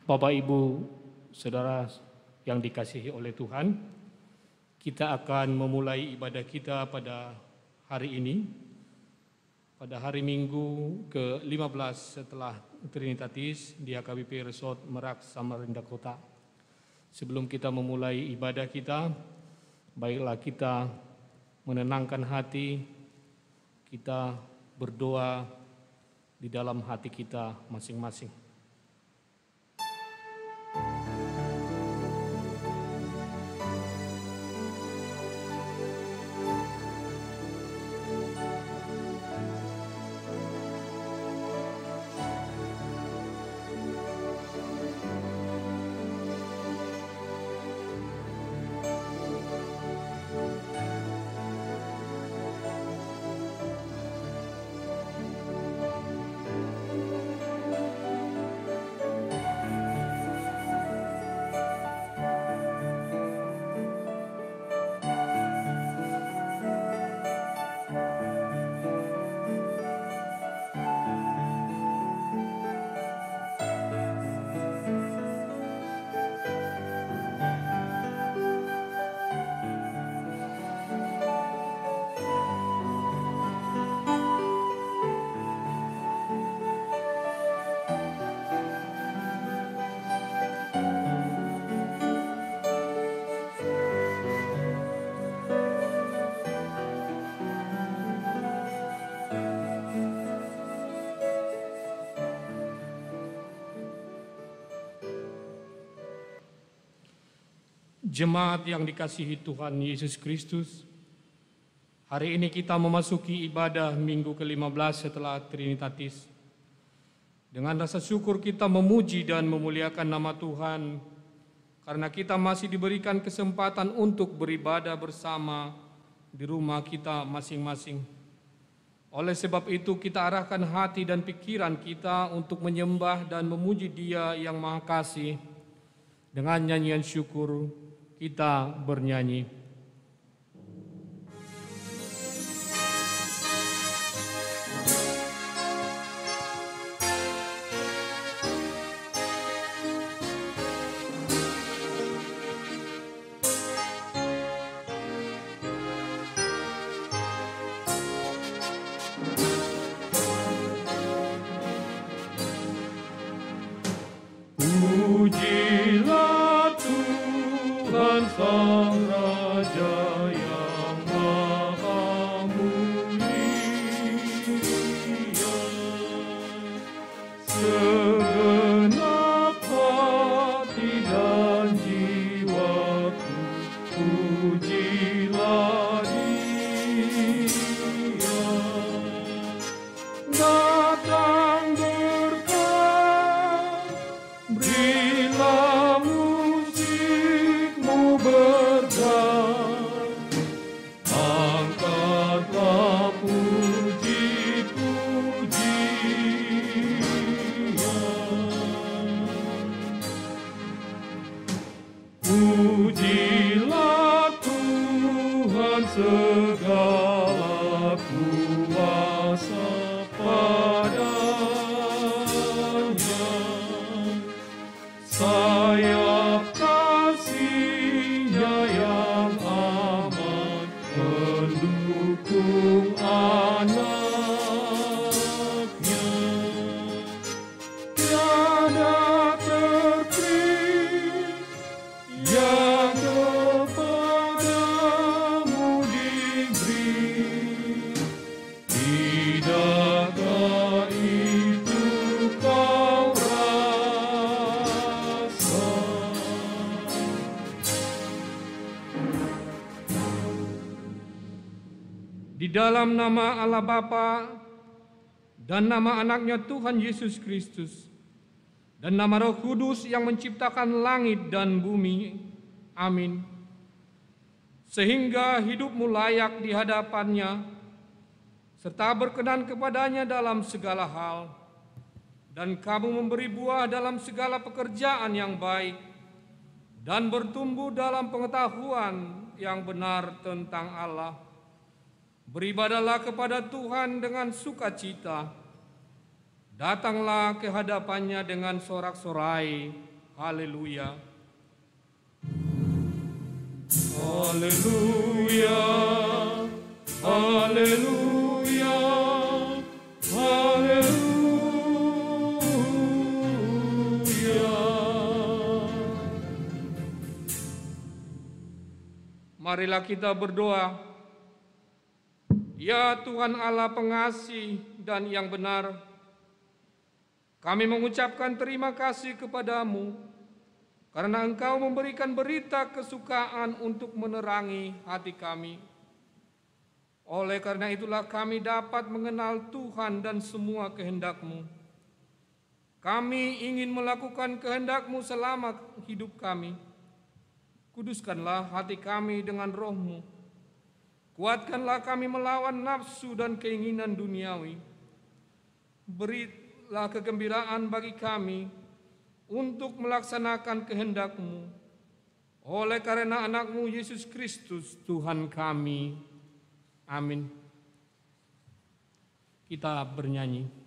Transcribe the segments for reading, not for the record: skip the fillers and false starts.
Bapak, Ibu, Saudara yang dikasihi oleh Tuhan, kita akan memulai ibadah kita pada hari ini, pada hari Minggu ke-15 setelah Trinitatis di HKBP Resort Merak, Samarinda Kota. Sebelum kita memulai ibadah kita, baiklah kita menenangkan hati, kita berdoa di dalam hati kita masing-masing. Jemaat yang dikasihi Tuhan Yesus Kristus, hari ini kita memasuki ibadah Minggu ke-15 setelah Trinitatis. Dengan rasa syukur kita memuji dan memuliakan nama Tuhan, karena kita masih diberikan kesempatan untuk beribadah bersama di rumah kita masing-masing. Oleh sebab itu kita arahkan hati dan pikiran kita untuk menyembah dan memuji Dia yang Maha Kasih. Dengan nyanyian syukur, kita bernyanyi. Pujilah Tuhan Sang Raja yang Maha Mulia, segenap hati dan jiwaku, pujilah Dia. Datang berkat, berilah musikmu berkat, angkatlah puji-pujian. Pujilah Tuhan segala kuasa padanya, sayap kasih-Nya yang aman mendukung anak-Nya. Tiada terpilih yang kepadamu diberi, tidakkah itu kau rasa? Di dalam nama Allah Bapa dan nama anaknya Tuhan Yesus Kristus dan nama Roh Kudus yang menciptakan langit dan bumi. Amin. Sehingga hidupmu layak di hadapannya, serta berkenan kepadanya dalam segala hal, dan kamu memberi buah dalam segala pekerjaan yang baik, dan bertumbuh dalam pengetahuan yang benar tentang Allah. Beribadahlah kepada Tuhan dengan sukacita. Datanglah ke hadapannya dengan sorak-sorai Haleluya. Haleluya, haleluya, haleluya. Marilah kita berdoa. Ya Tuhan Allah pengasih dan yang benar, kami mengucapkan terima kasih kepadamu karena Engkau memberikan berita kesukaan untuk menerangi hati kami. Oleh karena itulah kami dapat mengenal Tuhan dan semua kehendak-Mu. Kami ingin melakukan kehendak-Mu selama hidup kami. Kuduskanlah hati kami dengan Roh-Mu. Kuatkanlah kami melawan nafsu dan keinginan duniawi. Berilah kegembiraan bagi kami untuk melaksanakan kehendak-Mu. Oleh karena anak-Mu Yesus Kristus Tuhan kami. Amin. Kita bernyanyi.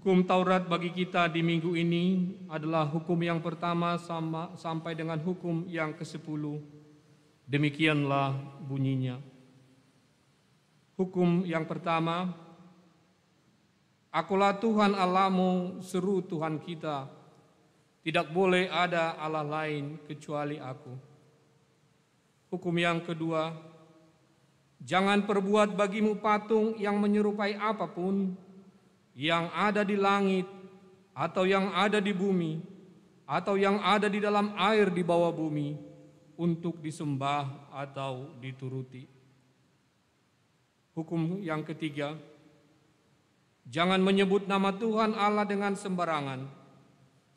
Hukum Taurat bagi kita di minggu ini adalah hukum yang pertama sampai dengan hukum yang ke-10. Demikianlah bunyinya. Hukum yang pertama, Akulah Tuhan Allahmu, seru Tuhan kita. Tidak boleh ada Allah lain kecuali Aku. Hukum yang kedua, jangan perbuat bagimu patung yang menyerupai apapun yang ada di langit, atau yang ada di bumi, atau yang ada di dalam air di bawah bumi, untuk disembah atau dituruti. Hukum yang ketiga, jangan menyebut nama Tuhan Allah dengan sembarangan,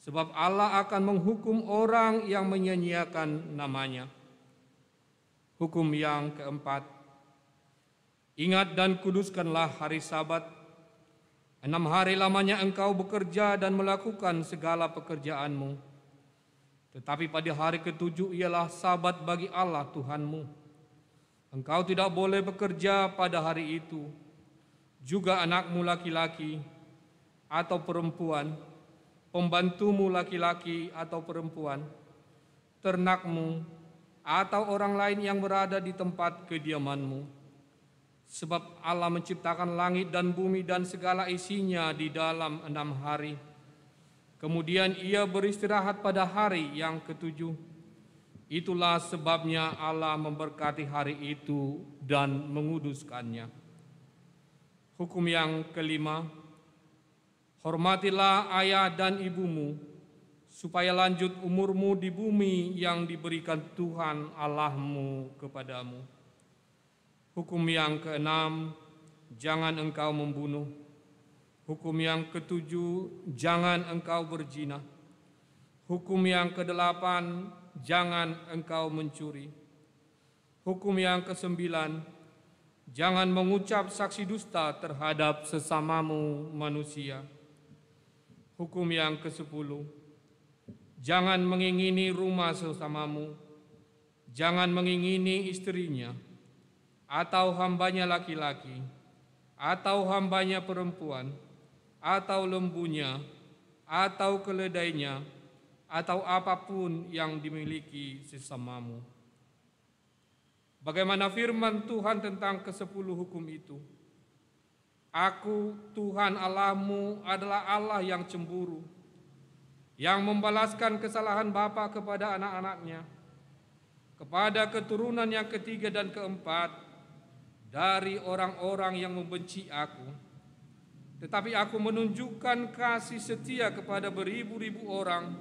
sebab Allah akan menghukum orang yang menyia-nyiakan namanya. Hukum yang keempat, ingat dan kuduskanlah hari Sabat. 6 hari lamanya engkau bekerja dan melakukan segala pekerjaanmu. Tetapi pada hari ke-7 ialah Sabat bagi Allah Tuhanmu. Engkau tidak boleh bekerja pada hari itu. juga anakmu laki-laki atau perempuan, pembantumu laki-laki atau perempuan, ternakmu, atau orang lain yang berada di tempat kediamanmu. Sebab Allah menciptakan langit dan bumi dan segala isinya di dalam 6 hari. Kemudian Ia beristirahat pada hari yang ke-7. Itulah sebabnya Allah memberkati hari itu dan menguduskannya. Hukum yang kelima, hormatilah ayah dan ibumu, supaya lanjut umurmu di bumi yang diberikan Tuhan Allahmu kepadamu. Hukum yang keenam, jangan engkau membunuh. Hukum yang ketujuh, jangan engkau berzina. Hukum yang kedelapan, jangan engkau mencuri. Hukum yang kesembilan, jangan mengucap saksi dusta terhadap sesamamu manusia. Hukum yang ke-10, jangan mengingini rumah sesamamu, jangan mengingini istrinya, atau hambanya laki-laki, atau hambanya perempuan, atau lembunya, atau keledainya, atau apapun yang dimiliki sesamamu. Bagaimana firman Tuhan tentang ke-10 hukum itu? Aku, Tuhan Allahmu, adalah Allah yang cemburu, yang membalaskan kesalahan bapa kepada anak-anaknya, kepada keturunan yang ketiga dan keempat dari orang-orang yang membenci aku. Tetapi aku menunjukkan kasih setia kepada beribu-ribu orang,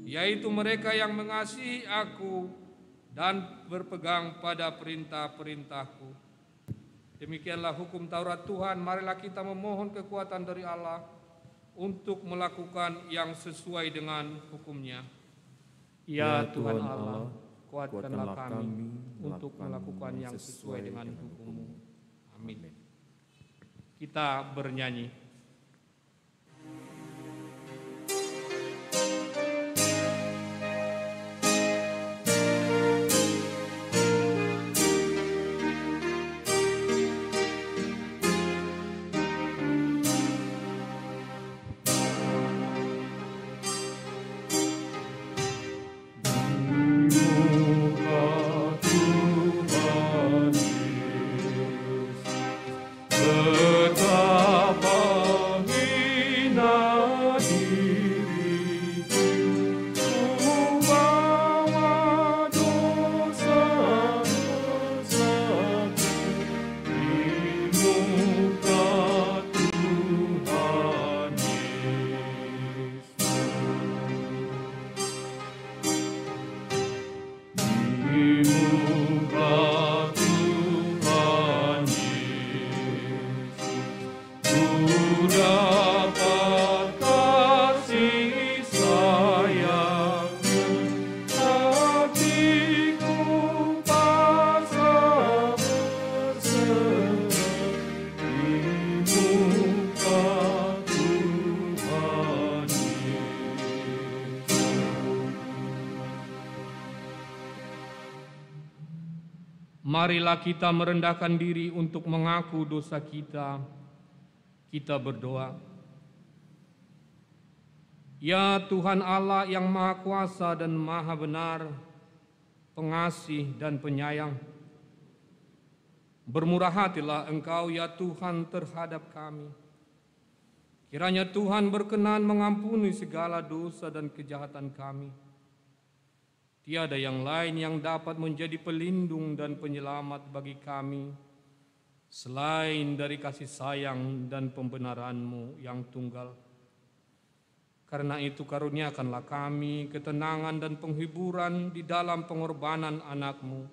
yaitu mereka yang mengasihi aku dan berpegang pada perintah-perintahku. Demikianlah hukum Taurat Tuhan. Marilah kita memohon kekuatan dari Allah untuk melakukan yang sesuai dengan hukum-Nya. Ya Tuhan Allah, kuatkanlah kami untuk melakukan yang sesuai dengan hukum-Mu. Amin. Kita bernyanyi. Marilah kita merendahkan diri untuk mengaku dosa kita. Kita berdoa. Ya Tuhan Allah yang Maha Kuasa dan Maha Benar, pengasih dan penyayang, bermurah hatilah Engkau ya Tuhan terhadap kami. Kiranya Tuhan berkenan mengampuni segala dosa dan kejahatan kami. Tiada yang lain yang dapat menjadi pelindung dan penyelamat bagi kami selain dari kasih sayang dan pembenaran-Mu yang tunggal. Karena itu karuniakanlah kami ketenangan dan penghiburan di dalam pengorbanan anak-Mu,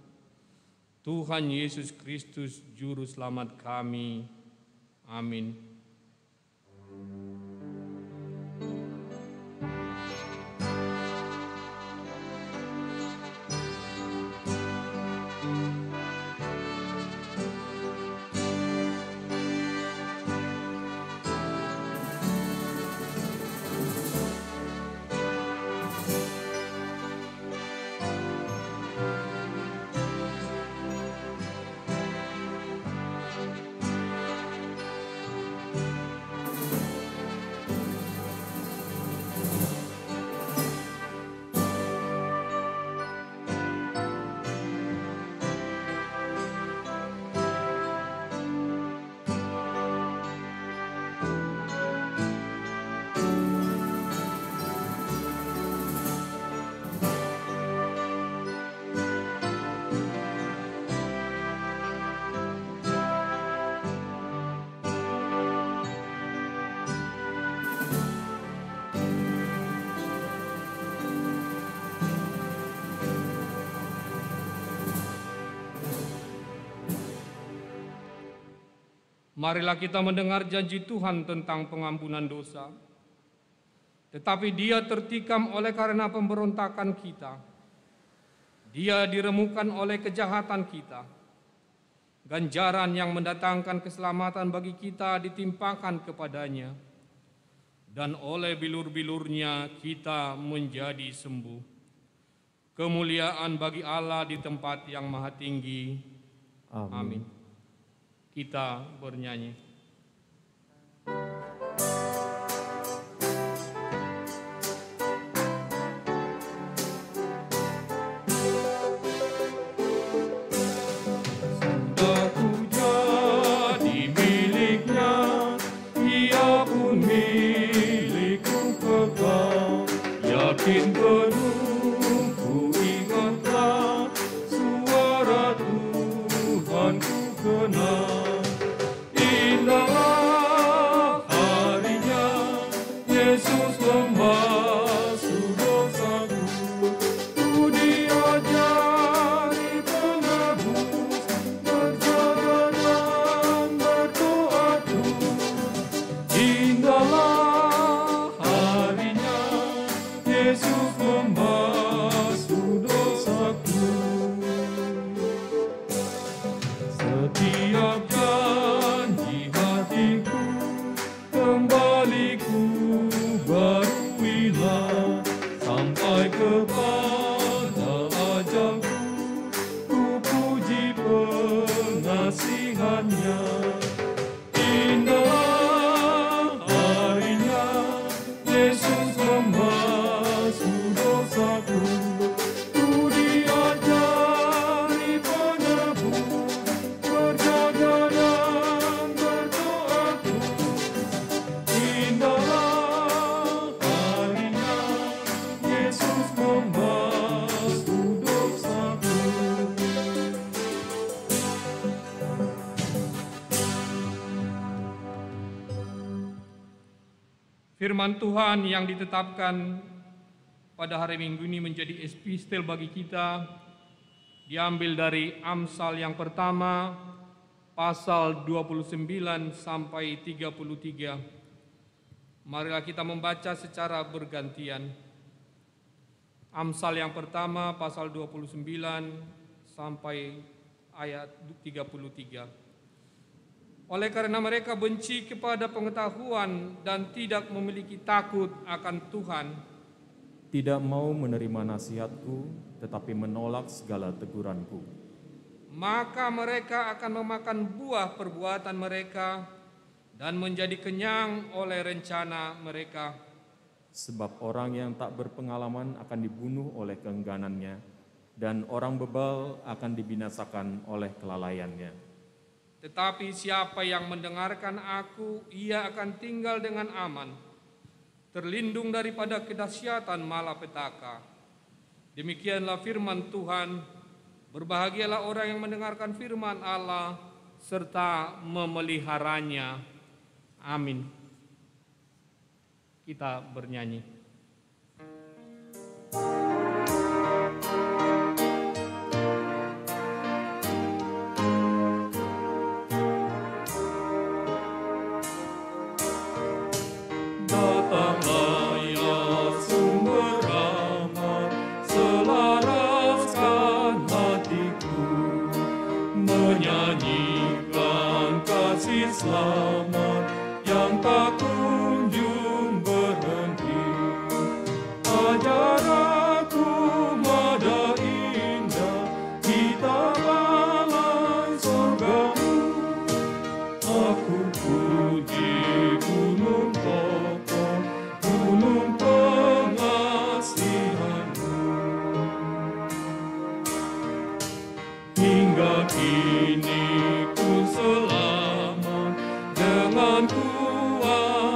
Tuhan Yesus Kristus Juru Selamat kami. Amin. Marilah kita mendengar janji Tuhan tentang pengampunan dosa. Tetapi Dia tertikam oleh karena pemberontakan kita. Dia diremukkan oleh kejahatan kita. Ganjaran yang mendatangkan keselamatan bagi kita ditimpakan kepadanya. Dan oleh bilur-bilurnya kita menjadi sembuh. Kemuliaan bagi Allah di tempat yang maha tinggi. Amin. Kita bernyanyi. Sudah ku jadi miliknya, Ia pun milikku kekal. Yakin penuh ku ingatlah suara Tuhanku kenal. Indah harinya Yesus membasuh dosaku. Ku diajari penebus, berjalan dan berdoa terus. Indahlah harinya Yesus membasuh dosaku. Setiap janji hatiku kembali ku baruilah, sampai kepada ajalku ku puji pengasihannya. Indah harinya Yesus membasuh dosaku. Ku diajari penebus, berjaga dan berdoa terus. Indahlah harinya Yesus membasuh dosaku. Firman Tuhan yang ditetapkan pada hari Minggu ini menjadi epistel bagi kita, diambil dari Amsal yang pertama, pasal 29 sampai 33. Marilah kita membaca secara bergantian. Amsal yang pertama, pasal 29 sampai ayat 33. Oleh karena mereka benci kepada pengetahuan dan tidak memiliki takut akan Tuhan, tidak mau menerima nasihatku, tetapi menolak segala teguranku. maka mereka akan memakan buah perbuatan mereka dan menjadi kenyang oleh rencana mereka. Sebab orang yang tak berpengalaman akan dibunuh oleh keengganannya, dan orang bebal akan dibinasakan oleh kelalaiannya. Tetapi siapa yang mendengarkan aku, ia akan tinggal dengan aman, terlindung daripada kedahsyatan malapetaka. Demikianlah firman Tuhan. Berbahagialah orang yang mendengarkan firman Allah serta memeliharanya. Amin. Kita bernyanyi. Selamat yang tak kunjung berhenti. Ajar aku mada indah, kita balai surgamu. Aku puji gunung kokoh, gunung pengasihanmu. Hingga kini ku selamat dengan kuat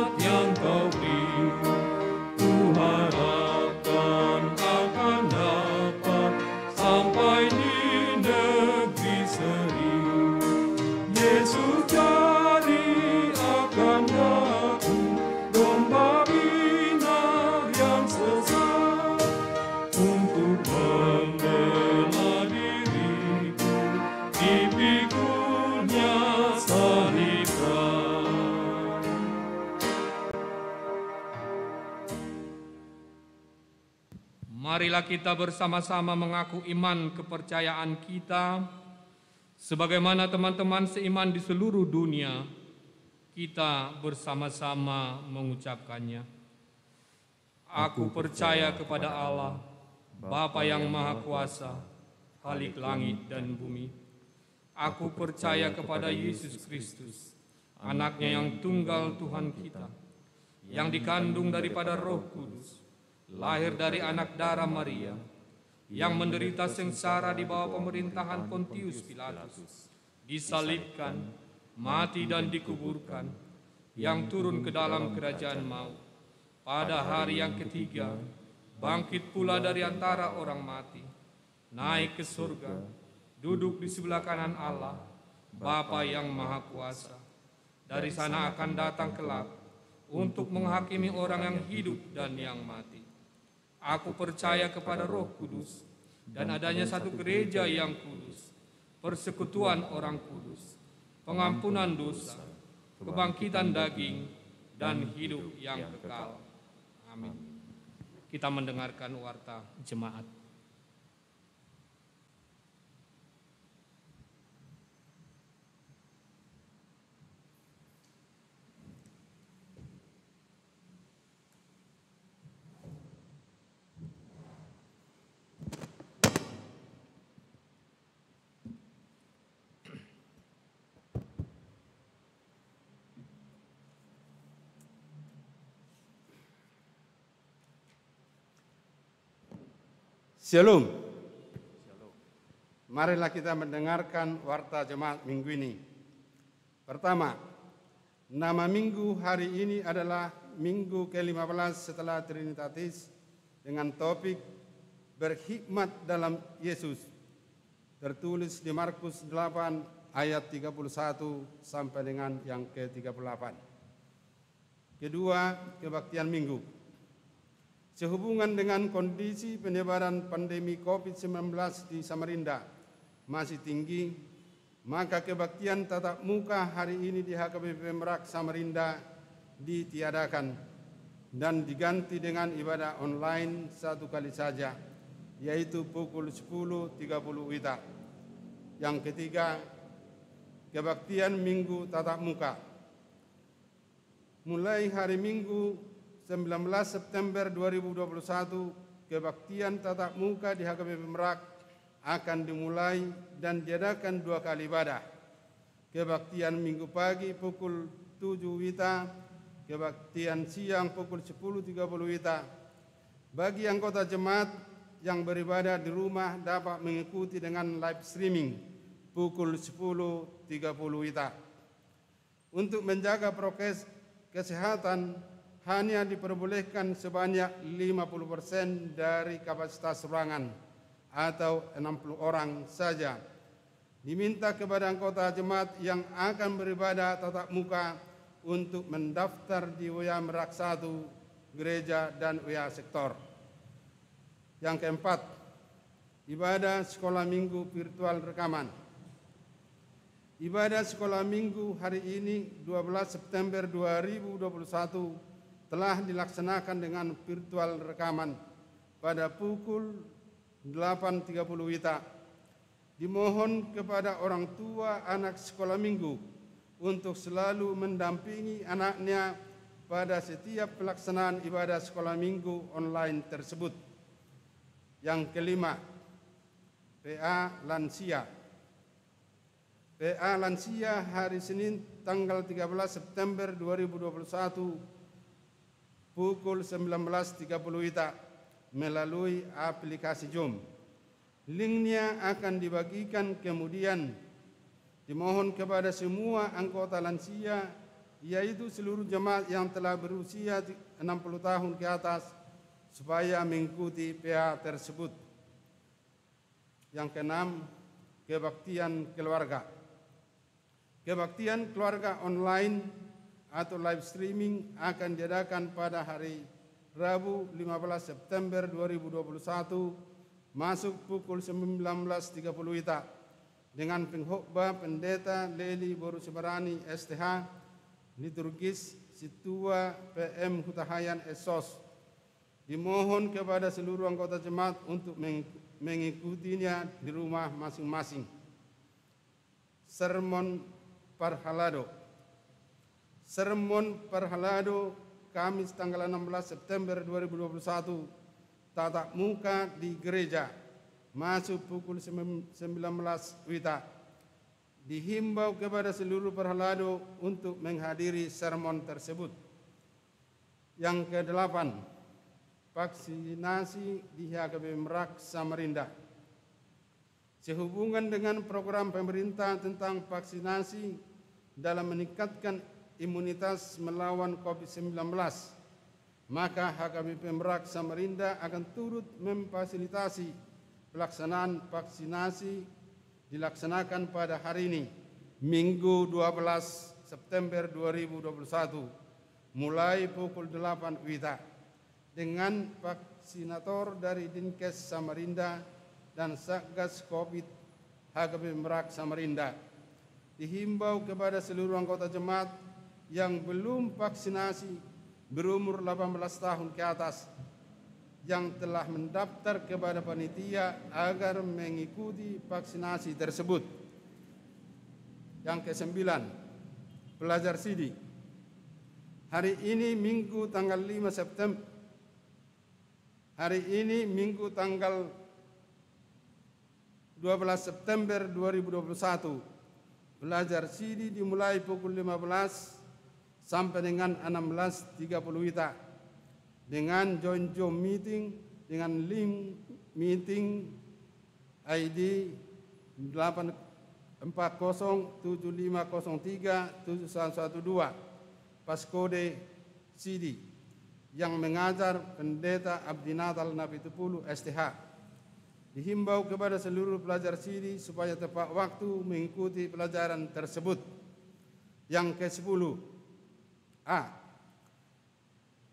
Marilah kita bersama-sama mengaku iman kepercayaan kita, sebagaimana teman-teman seiman di seluruh dunia, kita bersama-sama mengucapkannya. Aku percaya kepada Allah, Bapa yang Maha Kuasa, Khalik langit dan bumi. Aku percaya kepada Yesus Kristus, Anaknya yang tunggal Tuhan kita, yang dikandung daripada Roh Kudus, lahir dari anak darah Maria, yang menderita sengsara di bawah pemerintahan Pontius Pilatus, disalibkan, mati dan dikuburkan, yang turun ke dalam kerajaan maut. Pada hari yang ketiga, bangkit pula dari antara orang mati, naik ke surga, duduk di sebelah kanan Allah, Bapa yang Maha Kuasa. Dari sana akan datang kelak untuk menghakimi orang yang hidup dan yang mati. Aku percaya kepada Roh Kudus dan adanya satu gereja yang kudus, persekutuan orang kudus, pengampunan dosa, kebangkitan daging, dan hidup yang kekal. Amin. Kita mendengarkan warta jemaat. Shalom. Marilah kita mendengarkan warta jemaat minggu ini. Pertama, nama minggu hari ini adalah minggu ke-15 setelah Trinitatis dengan topik berhikmat dalam Yesus. Tertulis di Markus 8 ayat 31 sampai dengan yang ke-38. Kedua, kebaktian minggu. Sehubungan dengan kondisi penyebaran pandemi COVID-19 di Samarinda masih tinggi, maka kebaktian tatap muka hari ini di HKBP Merak Samarinda ditiadakan dan diganti dengan ibadah online satu kali saja, yaitu pukul 10.30 WITA. Yang ketiga, kebaktian minggu tatap muka. Mulai hari Minggu 19 September 2021, kebaktian tatap muka di HKBP Merak akan dimulai dan diadakan 2 kali ibadah. Kebaktian minggu pagi pukul 7 WITA, kebaktian siang pukul 10.30 WITA. Bagi anggota jemaat yang beribadah di rumah dapat mengikuti dengan live streaming pukul 10.30 WITA. Untuk menjaga prokes kesehatan, hanya diperbolehkan sebanyak 50% dari kapasitas ruangan atau 60 orang saja. Diminta kepada anggota jemaat yang akan beribadah tatap muka untuk mendaftar di WA Merak 1, gereja dan WA sektor. Yang keempat, ibadah sekolah minggu virtual rekaman. Ibadah sekolah minggu hari ini 12 September 2021 telah dilaksanakan dengan virtual rekaman pada pukul 8.30 WITA. Dimohon kepada orang tua anak sekolah minggu untuk selalu mendampingi anaknya pada setiap pelaksanaan ibadah sekolah minggu online tersebut. Yang kelima, PA Lansia. PA Lansia hari Senin tanggal 13 September 2021 pukul 19.30 WITA melalui aplikasi Zoom. Linknya akan dibagikan kemudian. Dimohon kepada semua anggota lansia, yaitu seluruh jemaat yang telah berusia 60 tahun ke atas, supaya mengikuti PA tersebut. Yang keenam, kebaktian keluarga. Kebaktian keluarga online atau live streaming akan diadakan pada hari Rabu 15 September 2021 masuk pukul 19.30 WITA dengan pengkhotbah Pendeta Leli Boru Sebarani STH, liturgis Situa PM Hutahayan Esos. Dimohon kepada seluruh anggota jemaat untuk mengikutinya di rumah masing-masing. Sermon Parhalado. Sermon Parhalado Kamis tanggal 16 September 2021, tatap muka di gereja, masuk pukul 19 WITA. Dihimbau kepada seluruh Parhalado untuk menghadiri sermon tersebut. Yang ke-8, vaksinasi di HKBP Merak Samarinda. Sehubungan dengan program pemerintah tentang vaksinasi dalam meningkatkan imunitas melawan COVID-19, maka HKBP Merak Samarinda akan turut memfasilitasi pelaksanaan vaksinasi dilaksanakan pada hari ini, Minggu 12 September 2021, mulai pukul 8 WITA, dengan vaksinator dari Dinkes Samarinda dan Satgas Covid HKBP Merak Samarinda. Dihimbau kepada seluruh anggota jemaat yang belum vaksinasi berumur 18 tahun ke atas yang telah mendaftar kepada panitia agar mengikuti vaksinasi tersebut. Yang ke-9, pelajar sidi. Hari ini Minggu tanggal 5 September. Hari ini Minggu tanggal 12 September 2021. Pelajar sidi dimulai pukul 15 sampai dengan 16.30 WITA dengan join Zoom meeting dengan link meeting ID 84075037112 Paskode CD yang mengajar Pendeta Abdi Natal Napi Tupulu STH. Dihimbau kepada seluruh pelajar CD supaya tepat waktu mengikuti pelajaran tersebut. Yang ke-10, A.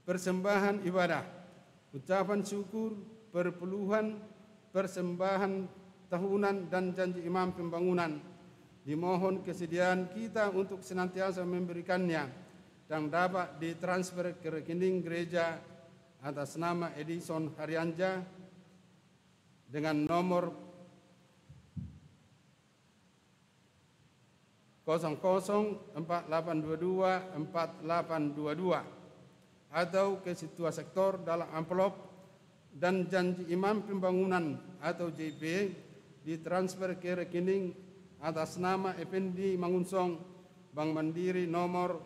Persembahan ibadah, ucapan syukur, perpuluhan, persembahan tahunan dan janji imam pembangunan. Dimohon kesediaan kita untuk senantiasa memberikannya dan dapat ditransfer ke rekening gereja atas nama Edison Haryanja dengan nomor 0048224822 atau ke situa sektor dalam amplop, dan janji imam pembangunan atau JP ditransfer ke rekening atas nama Effendi Mangunsong, Bank Mandiri nomor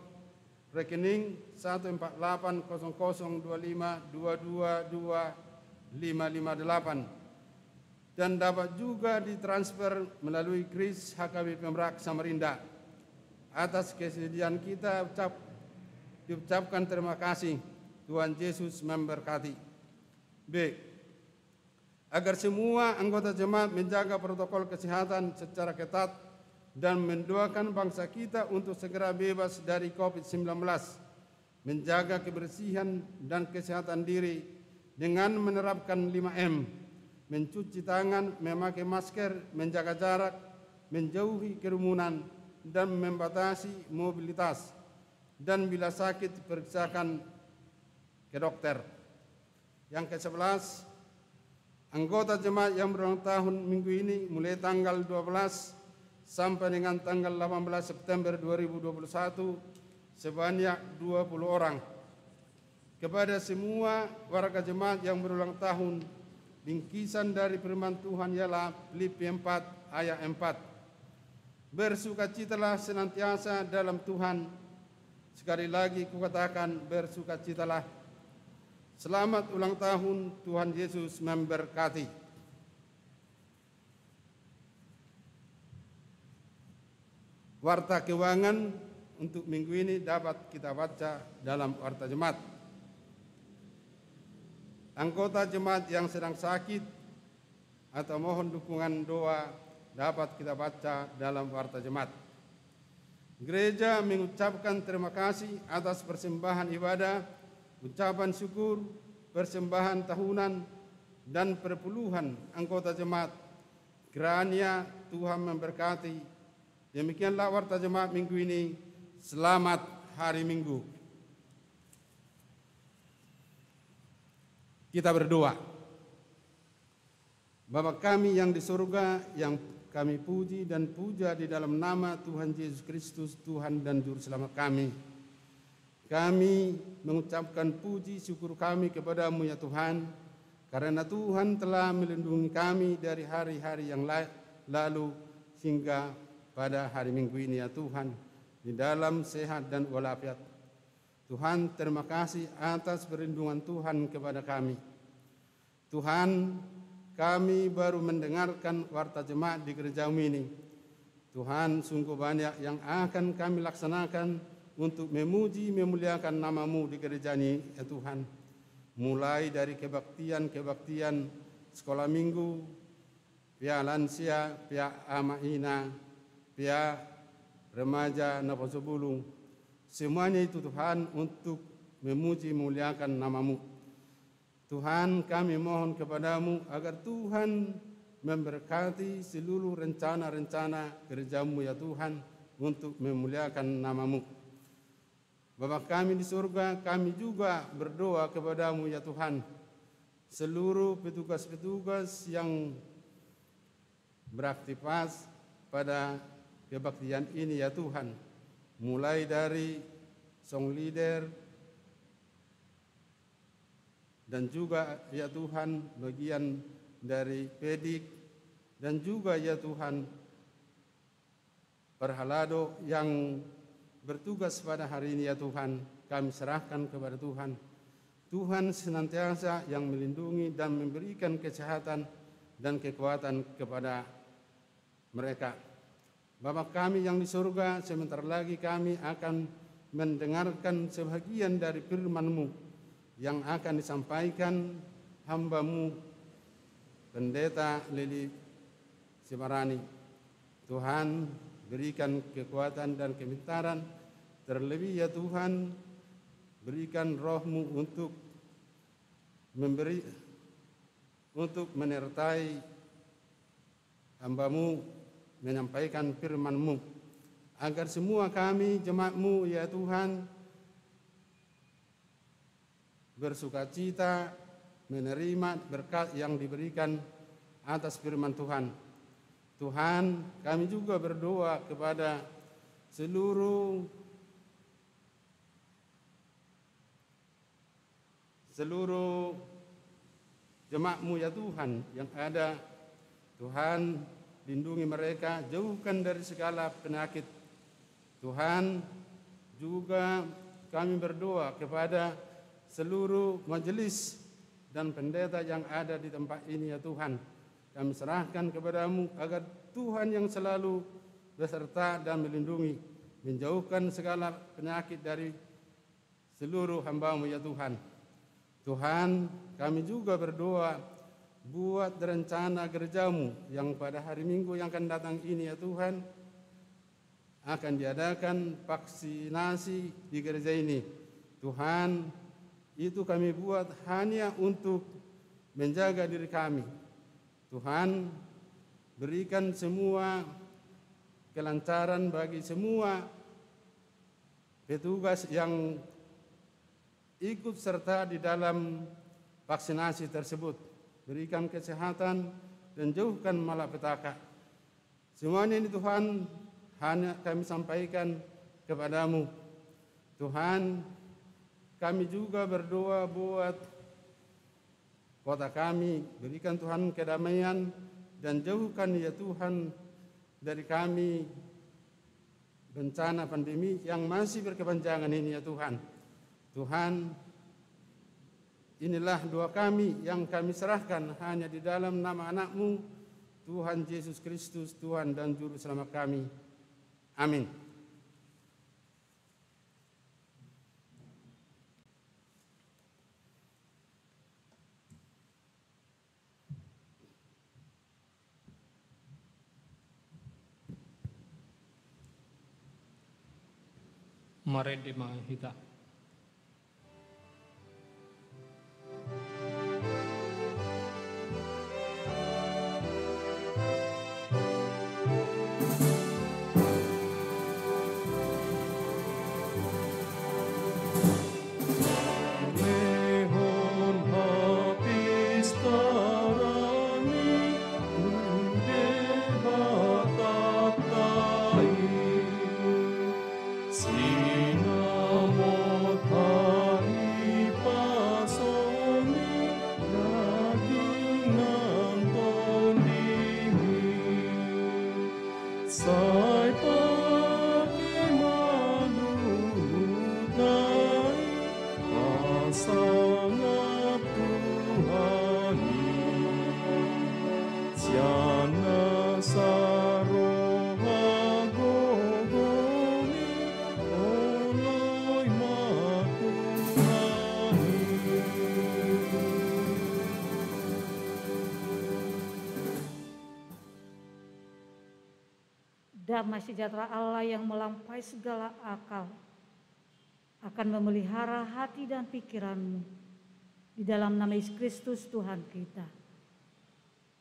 rekening 1480025222558 dan dapat juga ditransfer melalui kris HKBP Merak Samarinda. Atas kesediaan kita diucapkan terima kasih. Tuhan Yesus memberkati. B. Agar semua anggota jemaat menjaga protokol kesehatan secara ketat dan mendoakan bangsa kita untuk segera bebas dari COVID-19, menjaga kebersihan dan kesehatan diri dengan menerapkan 5M, mencuci tangan, memakai masker, menjaga jarak, menjauhi kerumunan, dan membatasi mobilitas, dan bila sakit periksakan ke dokter. Yang ke-11, anggota jemaat yang berulang tahun minggu ini mulai tanggal 12 sampai dengan tanggal 18 September 2021 sebanyak 20 orang. Kepada semua warga jemaat yang berulang tahun, bingkisan dari firman Tuhan ialah Filipi 4 ayat 4. Bersukacitalah senantiasa dalam Tuhan. Sekali lagi kukatakan bersukacitalah. Selamat ulang tahun, Tuhan Yesus memberkati. Warta keuangan untuk minggu ini dapat kita baca dalam warta jemaat. Anggota jemaat yang sedang sakit atau mohon dukungan doa dapat kita baca dalam warta jemaat. Gereja mengucapkan terima kasih atas persembahan ibadah, ucapan syukur, persembahan tahunan, dan perpuluhan anggota jemaat. Kiranya Tuhan memberkati. Demikianlah warta jemaat minggu ini. Selamat hari Minggu. Kita berdoa. Bapa kami yang di surga, yang kami puji dan puja di dalam nama Tuhan Yesus Kristus, Tuhan dan Juru Selamat kami. Kami mengucapkan puji syukur kami kepadamu ya Tuhan, karena Tuhan telah melindungi kami dari hari-hari yang lalu hingga pada hari Minggu ini ya Tuhan, di dalam sehat dan walafiat. Tuhan, terima kasih atas perlindungan Tuhan kepada kami. Tuhan, kami baru mendengarkan warta jemaat di gerejamu ini. Tuhan, sungguh banyak yang akan kami laksanakan untuk memuji, memuliakan namamu di gereja ini, ya Tuhan. Mulai dari kebaktian sekolah minggu, pihak lansia, pihak Amaina, pihak remaja Naposubulung. Semuanya itu Tuhan untuk memuji, memuliakan namamu. Tuhan, kami mohon kepadamu agar Tuhan memberkati seluruh rencana-rencana gerejamu ya Tuhan untuk memuliakan namamu. Bapa kami di surga, kami juga berdoa kepadamu ya Tuhan. Seluruh petugas-petugas yang beraktivitas pada kebaktian ini ya Tuhan. Mulai dari song leader, dan juga ya Tuhan bagian dari pedik, dan juga ya Tuhan perhalado yang bertugas pada hari ini ya Tuhan, kami serahkan kepada Tuhan. Tuhan senantiasa yang melindungi dan memberikan kesehatan dan kekuatan kepada mereka. Bapa kami yang di surga, sebentar lagi kami akan mendengarkan sebagian dari firman-Mu yang akan disampaikan hamba-Mu Pendeta Lili Simarani. Tuhan, berikan kekuatan dan kepintaran, terlebih ya Tuhan, berikan roh-Mu untuk menyertai hamba-Mu menyampaikan firman-Mu, agar semua kami jemaat-Mu ya Tuhan bersukacita menerima berkat yang diberikan atas firman Tuhan. Tuhan, kami juga berdoa kepada seluruh jemaat-Mu ya Tuhan yang ada. Tuhan, lindungi mereka, jauhkan dari segala penyakit. Tuhan, juga kami berdoa kepada seluruh majelis dan pendeta yang ada di tempat ini ya Tuhan. Kami serahkan kepadamu agar Tuhan yang selalu beserta dan melindungi, menjauhkan segala penyakit dari seluruh hamba-Mu ya Tuhan. Tuhan, kami juga berdoa buat rencana gereja-Mu yang pada hari Minggu yang akan datang ini ya Tuhan, akan diadakan vaksinasi di gereja ini. Tuhan, itu kami buat hanya untuk menjaga diri kami. Tuhan, berikan semua kelancaran bagi semua petugas yang ikut serta di dalam vaksinasi tersebut. Berikan kesehatan dan jauhkan malapetaka. Semuanya ini Tuhan hanya kami sampaikan kepadamu. Tuhan, kami juga berdoa buat kota kami, berikan Tuhan kedamaian dan jauhkan ya Tuhan dari kami bencana pandemi yang masih berkepanjangan ini ya Tuhan. Tuhan, inilah doa kami yang kami serahkan hanya di dalam nama anak-Mu, Tuhan Yesus Kristus, Tuhan dan Juru Selamat kami. Amin. Mari dimahita. Lehon hati sangat Tuhani, siana saroha gogomi oloi matuhani. Damai sejahtera Allah yang melampaui segala akal akan memelihara hati dan pikiranmu di dalam nama Yesus Kristus Tuhan kita.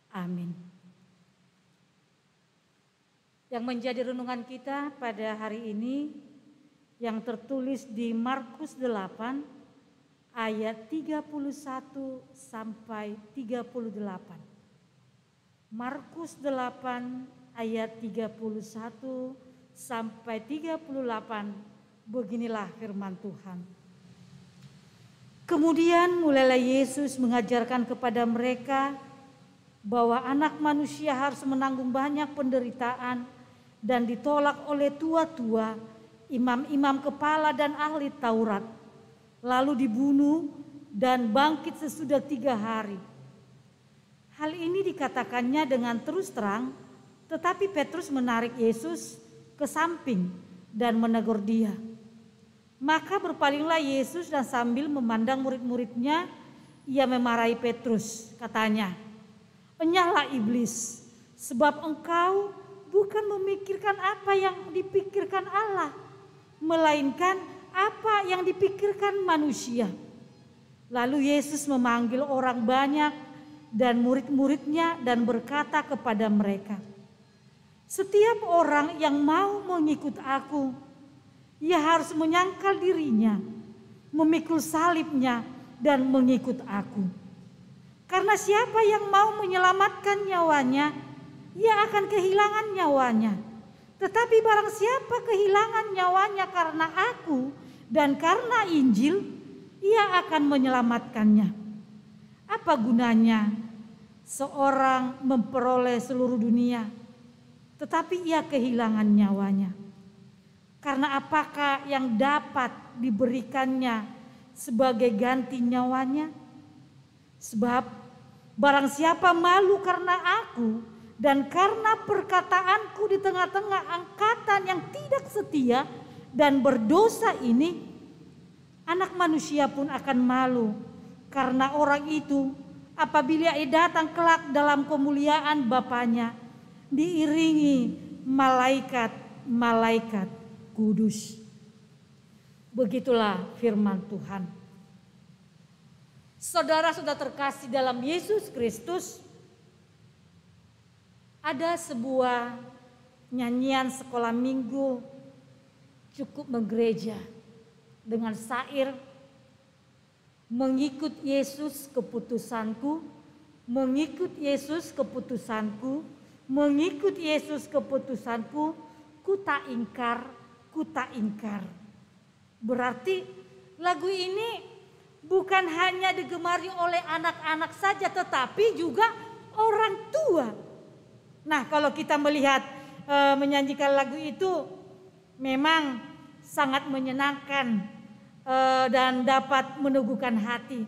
Amin. Yang menjadi renungan kita pada hari ini yang tertulis di Markus 8 ayat 31 sampai 38. Markus 8 ayat 31 sampai 38, beginilah firman Tuhan. Kemudian mulailah Yesus mengajarkan kepada mereka bahwa anak manusia harus menanggung banyak penderitaan dan ditolak oleh tua-tua, imam-imam kepala dan ahli Taurat, lalu dibunuh dan bangkit sesudah 3 hari. Hal ini dikatakannya dengan terus terang, tetapi Petrus menarik Yesus ke samping dan menegur dia. Maka berpalinglah Yesus dan sambil memandang murid-muridnya, ia memarahi Petrus. Katanya, "Enyahlah iblis, sebab engkau bukan memikirkan apa yang dipikirkan Allah, melainkan apa yang dipikirkan manusia." Lalu Yesus memanggil orang banyak dan murid-muridnya dan berkata kepada mereka, "Setiap orang yang mau mengikut aku, ia harus menyangkal dirinya, memikul salibnya dan mengikut aku. Karena siapa yang mau menyelamatkan nyawanya, ia akan kehilangan nyawanya. Tetapi barang siapa kehilangan nyawanya karena aku dan karena Injil, ia akan menyelamatkannya. Apa gunanya seorang memperoleh seluruh dunia, tetapi ia kehilangan nyawanya? Karena apakah yang dapat diberikannya sebagai ganti nyawanya? Sebab barang siapa malu karena aku dan karena perkataanku di tengah-tengah angkatan yang tidak setia dan berdosa ini, Anak Manusia pun akan malu karena orang itu apabila ia datang kelak dalam kemuliaan Bapanya diiringi malaikat-malaikat kudus." Begitulah firman Tuhan. Saudara-saudara terkasih dalam Yesus Kristus, ada sebuah nyanyian sekolah minggu cukup menggereja dengan syair, "Mengikut Yesus keputusanku, mengikut Yesus keputusanku, mengikut Yesus keputusanku, ku tak ingkar, ku tak ingkar." Berarti lagu ini bukan hanya digemari oleh anak-anak saja, tetapi juga orang tua. Nah, kalau kita melihat menyanyikan lagu itu memang sangat menyenangkan dan dapat meneguhkan hati.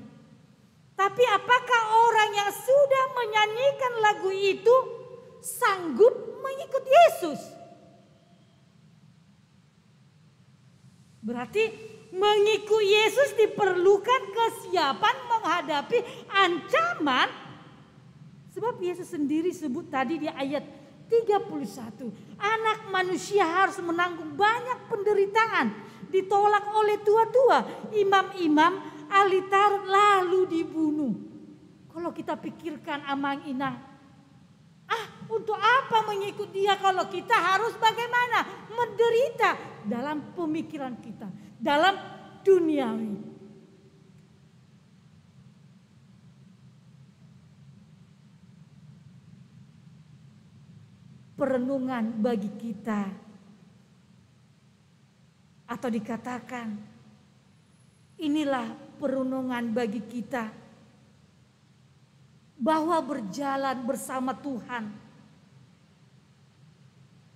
Tapi apakah orang yang sudah menyanyikan lagu itu sanggup mengikut Yesus? Berarti mengikut Yesus diperlukan kesiapan menghadapi ancaman. Sebab Yesus sendiri sebut tadi di ayat 31. Anak Manusia harus menanggung banyak penderitaan. Ditolak oleh tua-tua, imam-imam, ahli Taurat, lalu dibunuh. Kalau kita pikirkan amang inang, untuk apa mengikut dia kalau kita harus bagaimana? Menderita dalam pemikiran kita, dalam duniawi. Perenungan bagi kita, atau dikatakan inilah perenungan bagi kita, bahwa berjalan bersama Tuhan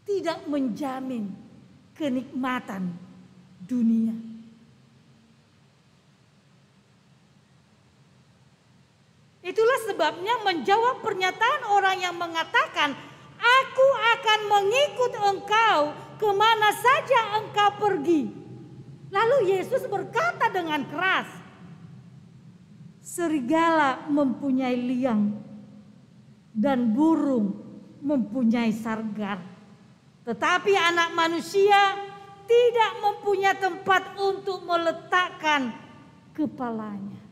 tidak menjamin kenikmatan dunia. Itulah sebabnya menjawab pernyataan orang yang mengatakan, "Aku akan mengikut engkau kemana saja engkau pergi." Lalu Yesus berkata dengan keras, "Serigala mempunyai liang dan burung mempunyai sargar, tetapi Anak Manusia tidak mempunyai tempat untuk meletakkan kepalanya."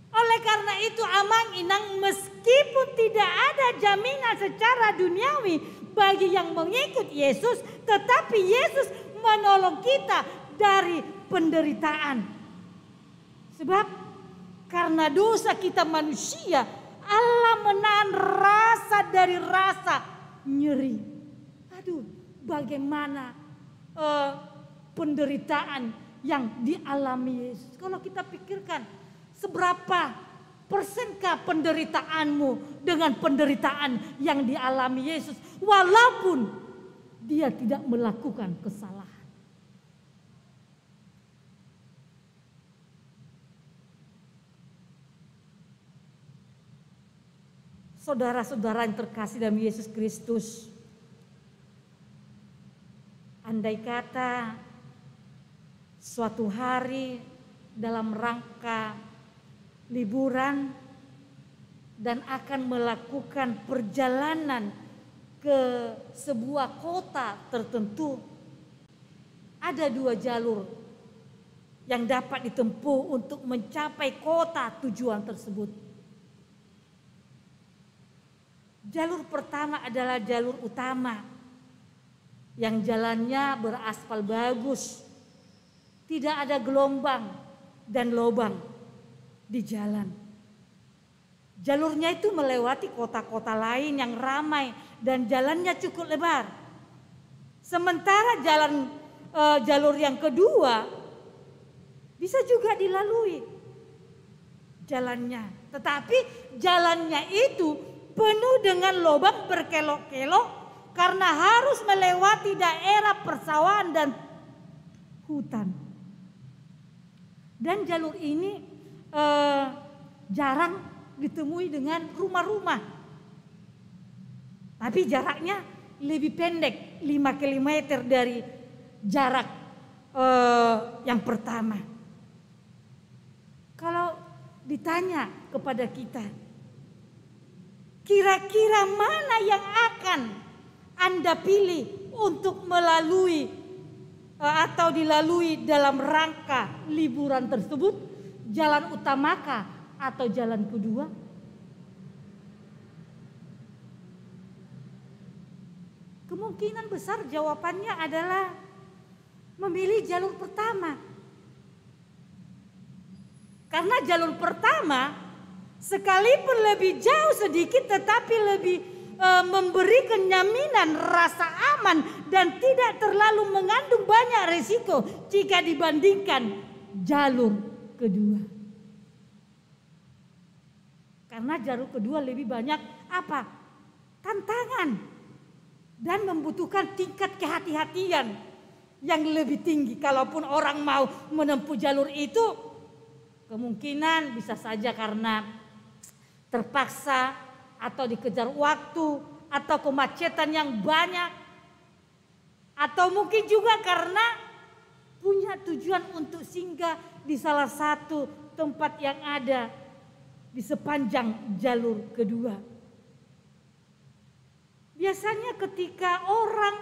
Oleh karena itu amang inang, meskipun tidak ada jaminan secara duniawi bagi yang mengikut Yesus, tetapi Yesus menolong kita dari penderitaan. Sebab karena dosa kita manusia, Allah menahan rasa dari rasa nyeri. Aduh, bagaimana penderitaan yang dialami Yesus. Kalau kita pikirkan, seberapa persenkah penderitaanmu dengan penderitaan yang dialami Yesus, walaupun dia tidak melakukan kesalahan. Saudara-saudara yang terkasih dalam Yesus Kristus, andai kata suatu hari dalam rangka liburan dan akan melakukan perjalanan ke sebuah kota tertentu, ada 2 jalur yang dapat ditempuh untuk mencapai kota tujuan tersebut. Jalur pertama adalah jalur utama yang jalannya beraspal bagus, tidak ada gelombang dan lubang di jalan. Jalurnya itu melewati kota-kota lain yang ramai dan jalannya cukup lebar. Sementara jalur yang kedua bisa juga dilalui jalannya, tetapi jalannya itu penuh dengan lubang berkelok-kelok karena harus melewati daerah persawahan dan hutan. Dan jalur ini jarang ditemui dengan rumah-rumah, tapi jaraknya lebih pendek, 5 km dari jarak yang pertama. Kalau ditanya kepada kita, kira-kira mana yang akan Anda pilih untuk melalui atau dilalui dalam rangka liburan tersebut? Jalan utamakah atau jalan kedua? Kemungkinan besar jawabannya adalah memilih jalur pertama. Karena jalur pertama sekalipun lebih jauh sedikit tetapi lebih memberi kenyamanan, rasa aman dan tidak terlalu mengandung banyak risiko jika dibandingkan jalur kedua. Karena jalur kedua lebih banyak tantangan dan membutuhkan tingkat kehati-hatian yang lebih tinggi. Kalaupun orang mau menempuh jalur itu, kemungkinan bisa saja karena terpaksa atau dikejar waktu atau kemacetan yang banyak, atau mungkin juga karena punya tujuan untuk singgah di salah satu tempat yang ada di sepanjang jalur kedua. Biasanya ketika orang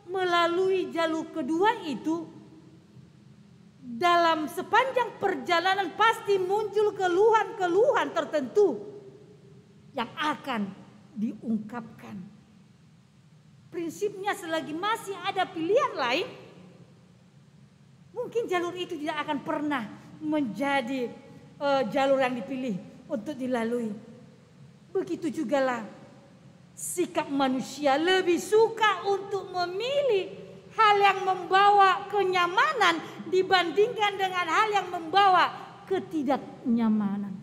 melalui jalur kedua itu, dalam sepanjang perjalanan pasti muncul keluhan-keluhan tertentu yang akan diungkapkan. Prinsipnya selagi masih ada pilihan lain, mungkin jalur itu tidak akan pernah menjadi jalur yang dipilih untuk dilalui. Begitu jugalah sikap manusia, lebih suka untuk memilih hal yang membawa kenyamanan dibandingkan dengan hal yang membawa ketidaknyamanan.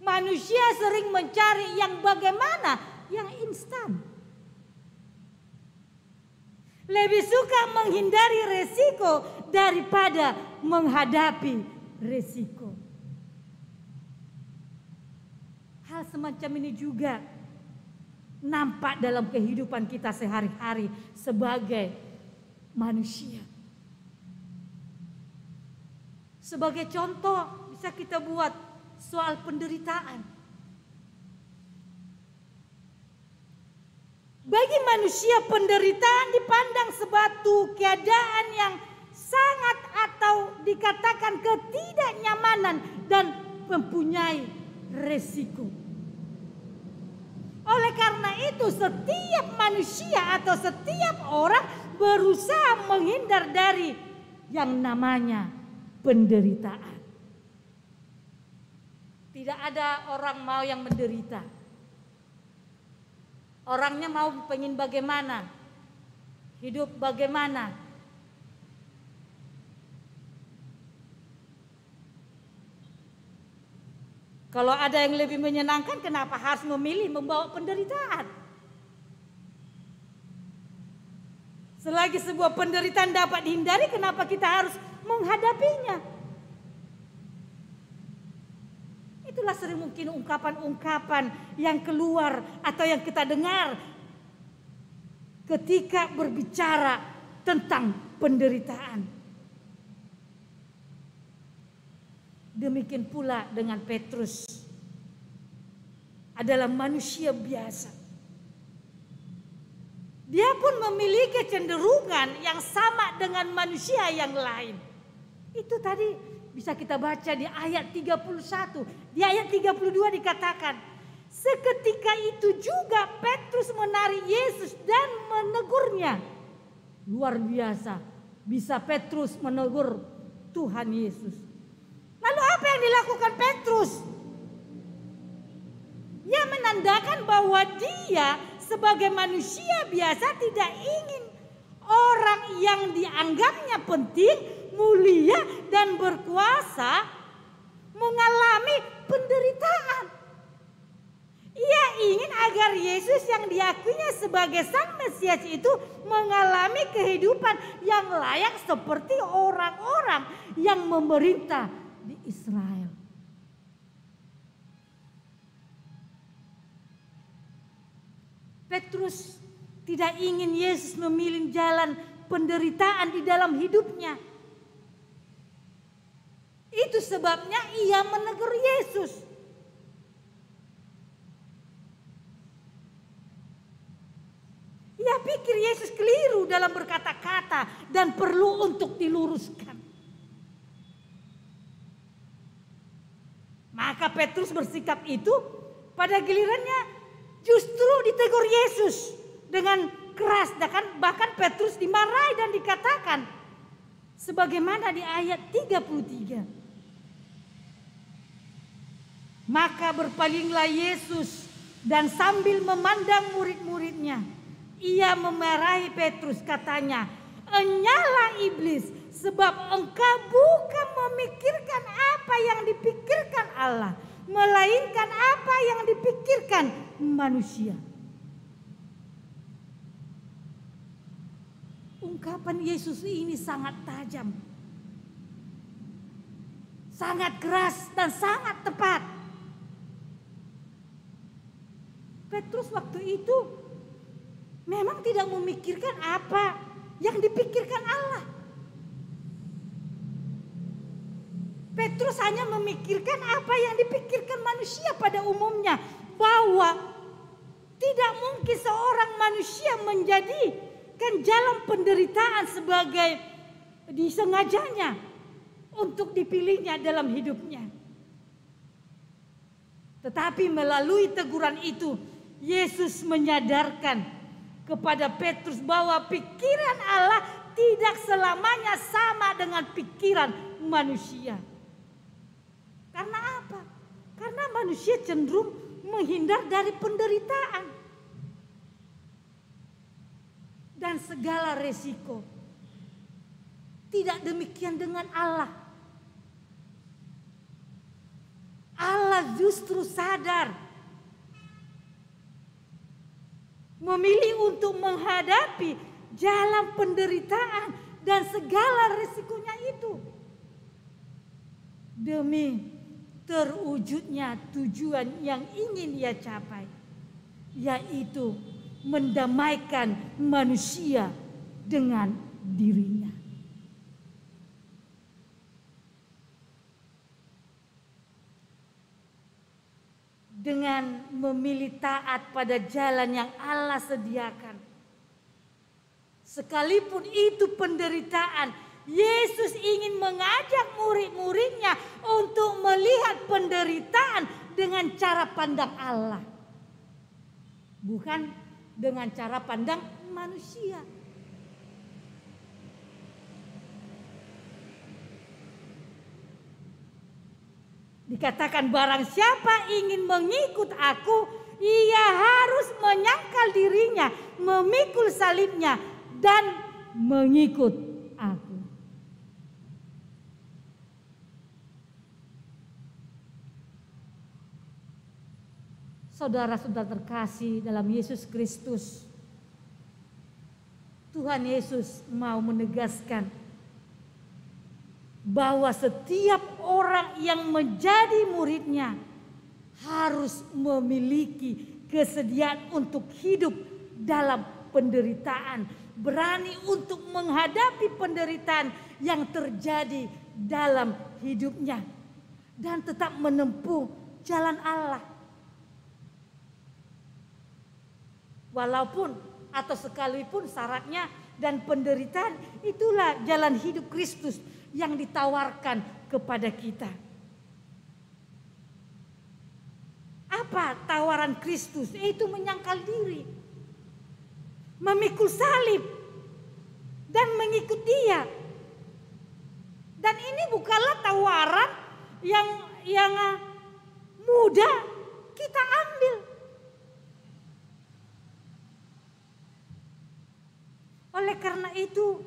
Manusia sering mencari yang bagaimana, yang instan. Lebih suka menghindari resiko daripada menghadapi resiko. Hal semacam ini juga nampak dalam kehidupan kita sehari-hari sebagai manusia. Sebagai contoh bisa kita buat soal penderitaan. Bagi manusia penderitaan dipandang sebatu keadaan yang sangat atau dikatakan ketidaknyamanan dan mempunyai resiko. Oleh karena itu setiap manusia atau setiap orang berusaha menghindar dari yang namanya penderitaan. Tidak ada orang mau yang menderita. Orangnya mau pengen bagaimana? Hidup bagaimana? Kalau ada yang lebih menyenangkan, kenapa harus memilih membawa penderitaan? Selagi sebuah penderitaan dapat dihindari, kenapa kita harus menghadapinya? Itulah sering mungkin ungkapan-ungkapan yang keluar atau yang kita dengar ketika berbicara tentang penderitaan. Demikian pula dengan Petrus, adalah manusia biasa. Dia pun memiliki kecenderungan yang sama dengan manusia yang lain. Itu tadi bisa kita baca di ayat 31. Di ayat 32 dikatakan, seketika itu juga Petrus menarik Yesus dan menegurnya. Luar biasa, bisa Petrus menegur Tuhan Yesus. Lalu apa yang dilakukan Petrus? Ia menandakan bahwa dia sebagai manusia biasa tidak ingin orang yang dianggapnya penting, mulia dan berkuasa mengalami penderitaan. Ia ingin agar Yesus yang diakuinya sebagai Sang Mesias itu mengalami kehidupan yang layak seperti orang-orang yang memerintah di Israel. Petrus tidak ingin Yesus memilih jalan penderitaan di dalam hidupnya. Itu sebabnya ia menegur Yesus. Ia pikir Yesus keliru dalam berkata-kata dan perlu untuk diluruskan. Maka Petrus bersikap itu, pada gilirannya justru ditegur Yesus dengan keras. Bahkan Petrus dimarahi dan dikatakan sebagaimana di ayat 33. Maka berpalinglah Yesus dan sambil memandang murid-muridnya, ia memarahi Petrus, katanya, "Enyalah iblis, sebab engkau bukan memikirkan apa yang dipikirkan Allah, melainkan apa yang dipikirkan manusia." Ungkapan Yesus ini sangat tajam, sangat keras dan sangat tepat. Petrus waktu itu memang tidak memikirkan apa yang dipikirkan Allah. Petrus hanya memikirkan apa yang dipikirkan manusia pada umumnya, bahwa tidak mungkin seorang manusia menjadikan jalan penderitaan sebagai disengajanya untuk dipilihnya dalam hidupnya. Tetapi melalui teguran itu, Yesus menyadarkan kepada Petrus bahwa pikiran Allah tidak selamanya sama dengan pikiran manusia. Karena apa? Karena manusia cenderung menghindar dari penderitaan dan segala resiko. Tidak demikian dengan Allah. Allah justru sadar, memilih untuk menghadapi jalan penderitaan dan segala resikonya itu demi terwujudnya tujuan yang ingin ia capai, yaitu mendamaikan manusia dengan dirinya. Dengan memilih taat pada jalan yang Allah sediakan, sekalipun itu penderitaan, Yesus ingin mengajak murid-muridnya untuk melihat penderitaan dengan cara pandang Allah, bukan dengan cara pandang manusia. Dikatakan barang siapa ingin mengikut aku, ia harus menyangkal dirinya, memikul salibnya, dan mengikut aku. Saudara-saudara terkasih dalam Yesus Kristus, Tuhan Yesus mau menegaskan bahwa setiap orang yang menjadi muridnya harus memiliki kesediaan untuk hidup dalam penderitaan, berani untuk menghadapi penderitaan yang terjadi dalam hidupnya, dan tetap menempuh jalan Allah. Walaupun atau sekalipun syaratnya dan penderitaan, itulah jalan hidup Kristus yang ditawarkan kepada kita. Apa tawaran Kristus? Yaitu menyangkal diri, memikul salib, dan mengikut Dia. Dan ini bukanlah tawaran yang mudah kita ambil. Oleh karena itu,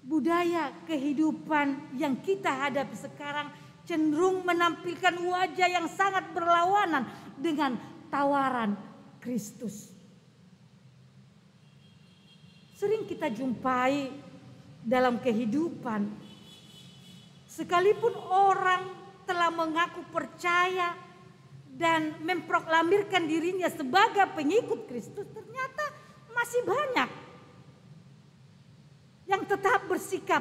budaya kehidupan yang kita hadapi sekarang cenderung menampilkan wajah yang sangat berlawanan dengan tawaran Kristus. Sering kita jumpai dalam kehidupan, sekalipun orang telah mengaku percaya dan memproklamirkan dirinya sebagai pengikut Kristus, ternyata masih banyak yang tetap bersikap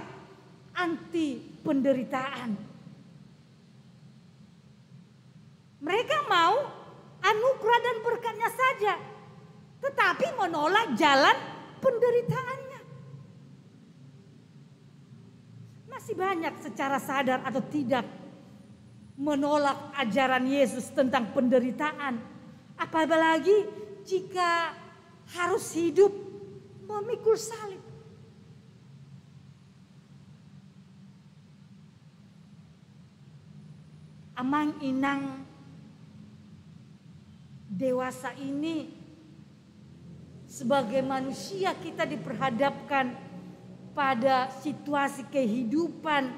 anti penderitaan. Mereka mau anugerah dan berkatnya saja, tetapi menolak jalan penderitaannya. Masih banyak secara sadar atau tidak menolak ajaran Yesus tentang penderitaan, apalagi jika harus hidup memikul salib. Amang inang dewasa ini, sebagai manusia kita diperhadapkan pada situasi kehidupan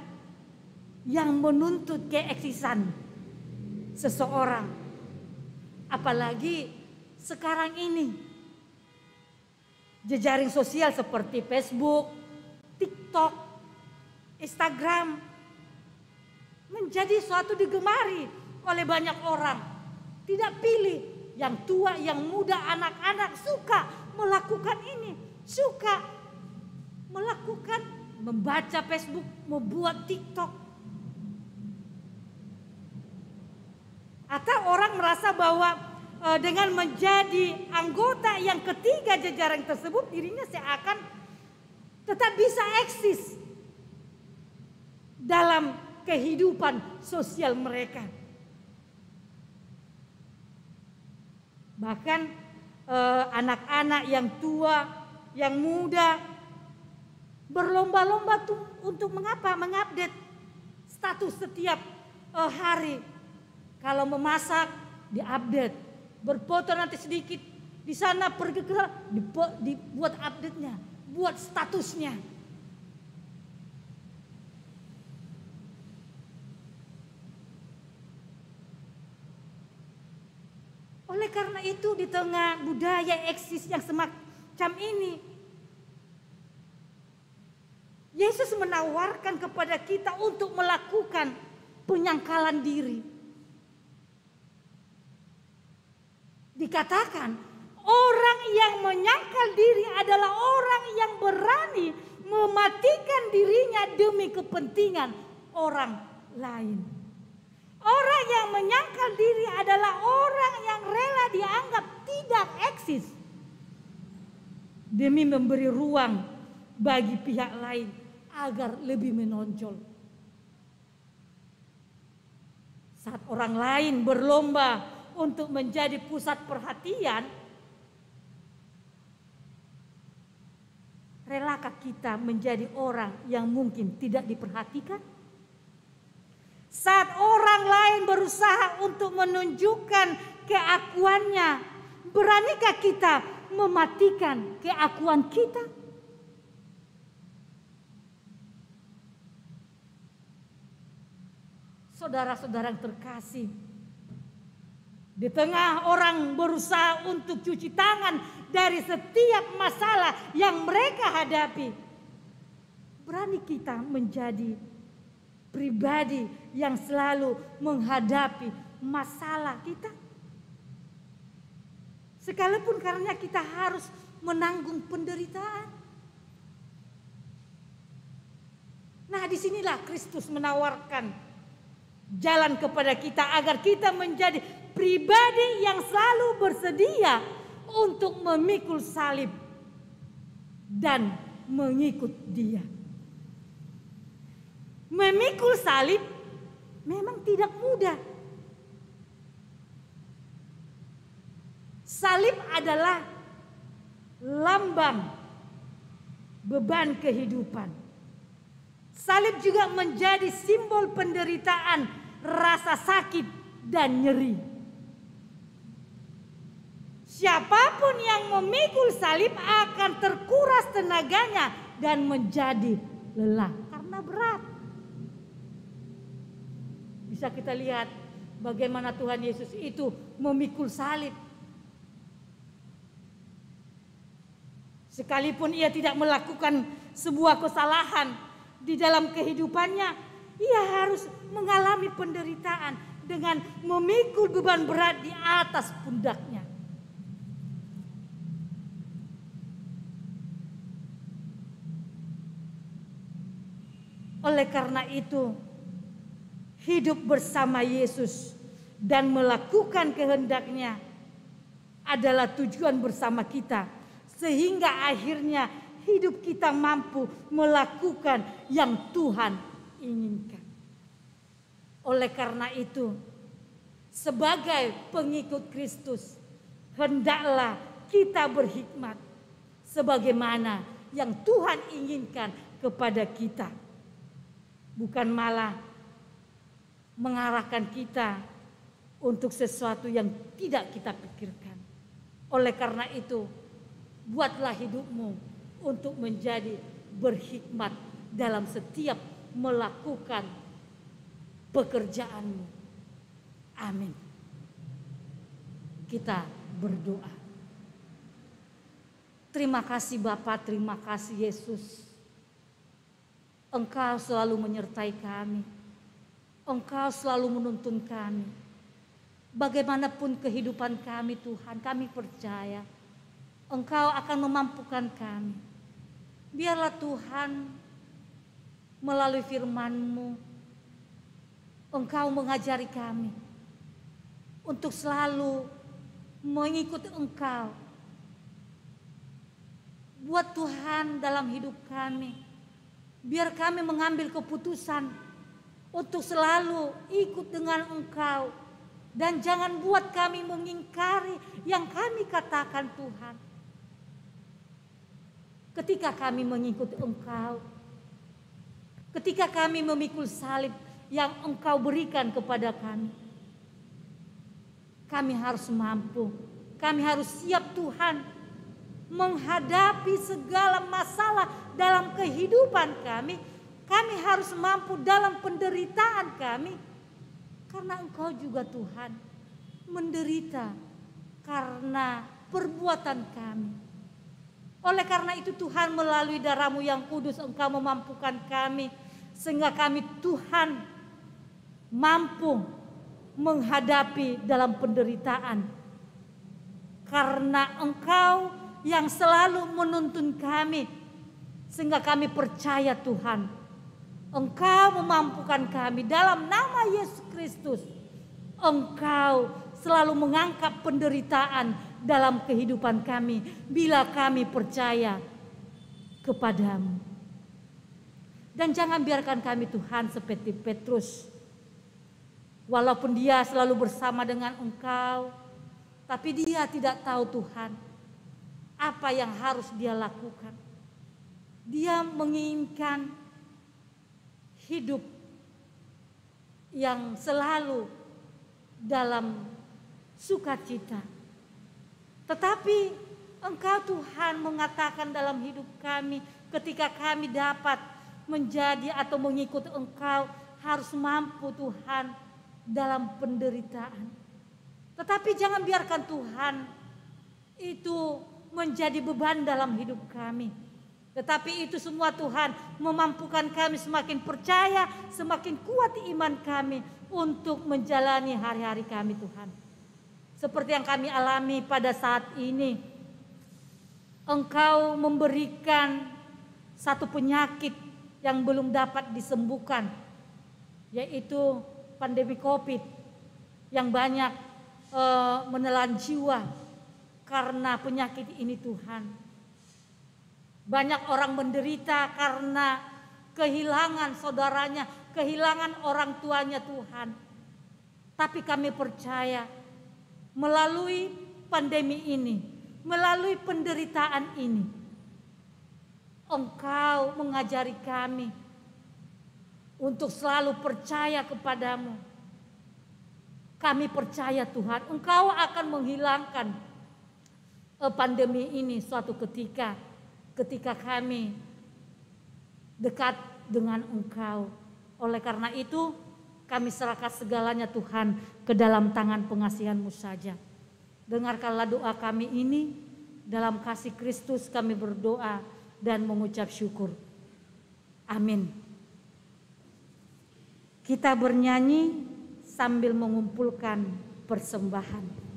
yang menuntut keeksisan seseorang. Apalagi sekarang ini jejaring sosial seperti Facebook, TikTok, Instagram menjadi suatu digemari oleh banyak orang. Tidak pilih yang tua, yang muda, anak-anak suka melakukan ini, suka melakukan membaca Facebook, membuat TikTok. Atau orang merasa bahwa dengan menjadi anggota yang ketiga jejaring tersebut, dirinya seakan tetap bisa eksis dalam kehidupan sosial mereka. Bahkan anak-anak yang tua, yang muda berlomba-lomba untuk mengupdate status setiap hari. Kalau memasak diupdate, berfoto nanti sedikit di sana, pergi ke dibuat update-nya, buat statusnya. Oleh karena itu, di tengah budaya eksis yang semacam ini, Yesus menawarkan kepada kita untuk melakukan penyangkalan diri. Dikatakan orang yang menyangkal diri adalah orang yang berani mematikan dirinya demi kepentingan orang lain. Orang yang menyangkal diri adalah orang yang rela dianggap tidak eksis demi memberi ruang bagi pihak lain agar lebih menonjol. Saat orang lain berlomba untuk menjadi pusat perhatian, relakah kita menjadi orang yang mungkin tidak diperhatikan? Saat orang lain berusaha untuk menunjukkan keakuannya, beranikah kita mematikan keakuan kita? Saudara-saudara yang terkasih, di tengah orang berusaha untuk cuci tangan dari setiap masalah yang mereka hadapi, berani kita menjadi pribadi yang selalu menghadapi masalah kita? Sekalipun karena kita harus menanggung penderitaan. Nah, disinilah Kristus menawarkan jalan kepada kita agar kita menjadi pribadi yang selalu bersedia untuk memikul salib dan mengikut Dia. Memikul salib memang tidak mudah. Salib adalah lambang beban kehidupan. Salib juga menjadi simbol penderitaan, rasa sakit dan nyeri. Siapapun yang memikul salib akan terkuras tenaganya dan menjadi lelah karena berat. Bisa kita lihat bagaimana Tuhan Yesus itu memikul salib. Sekalipun ia tidak melakukan sebuah kesalahan di dalam kehidupannya, ia harus mengalami penderitaan dengan memikul beban berat di atas pundaknya. Oleh karena itu, hidup bersama Yesus dan melakukan kehendaknya adalah tujuan bersama kita, sehingga akhirnya hidup kita mampu melakukan yang Tuhan inginkan. Oleh karena itu, sebagai pengikut Kristus, hendaklah kita berhikmat sebagaimana yang Tuhan inginkan kepada kita, bukan malah mengarahkan kita untuk sesuatu yang tidak kita pikirkan. Oleh karena itu, buatlah hidupmu untuk menjadi berhikmat dalam setiap melakukan pekerjaanmu. Amin. Kita berdoa. Terima kasih Bapa, terima kasih Yesus. Engkau selalu menyertai kami. Engkau selalu menuntun kami. Bagaimanapun kehidupan kami Tuhan, kami percaya Engkau akan memampukan kami. Biarlah Tuhan melalui firman-Mu, Engkau mengajari kami untuk selalu mengikuti Engkau. Buat Tuhan dalam hidup kami, biar kami mengambil keputusan untuk selalu ikut dengan Engkau. Dan jangan buat kami mengingkari yang kami katakan Tuhan. Ketika kami mengikuti Engkau, ketika kami memikul salib yang Engkau berikan kepada kami harus mampu, kami harus siap Tuhan menghadapi segala masalah dalam kehidupan kami. Kami harus mampu dalam penderitaan kami, karena Engkau juga Tuhan menderita karena perbuatan kami. Oleh karena itu Tuhan, melalui darah-Mu yang kudus Engkau memampukan kami, sehingga kami Tuhan mampu menghadapi dalam penderitaan. Karena Engkau yang selalu menuntun kami, sehingga kami percaya Tuhan, Engkau memampukan kami dalam nama Yesus Kristus. Engkau selalu mengangkat penderitaan dalam kehidupan kami bila kami percaya kepadamu. Dan jangan biarkan kami Tuhan seperti Petrus. Walaupun dia selalu bersama dengan Engkau, tapi dia tidak tahu Tuhan apa yang harus dia lakukan. Dia menginginkan hidup yang selalu dalam sukacita. Tetapi Engkau Tuhan mengatakan dalam hidup kami, ketika kami dapat menjadi atau mengikut Engkau, harus mampu Tuhan dalam penderitaan. Tetapi jangan biarkan Tuhan itu menjadi beban dalam hidup kami. Tetapi itu semua Tuhan memampukan kami semakin percaya, semakin kuat iman kami untuk menjalani hari-hari kami Tuhan. Seperti yang kami alami pada saat ini. Engkau memberikan satu penyakit yang belum dapat disembuhkan, yaitu pandemi COVID yang banyak menelan jiwa karena penyakit ini Tuhan. Banyak orang menderita karena kehilangan saudaranya, kehilangan orang tuanya Tuhan. Tapi kami percaya melalui pandemi ini, melalui penderitaan ini, Engkau mengajari kami untuk selalu percaya kepadamu. Kami percaya Tuhan, Engkau akan menghilangkan pandemi ini suatu ketika kami dekat dengan Engkau. Oleh karena itu kami serahkan segalanya Tuhan ke dalam tangan pengasihan-Mu saja. Dengarkanlah doa kami ini, dalam kasih Kristus kami berdoa dan mengucap syukur. Amin. Kita bernyanyi sambil mengumpulkan persembahan.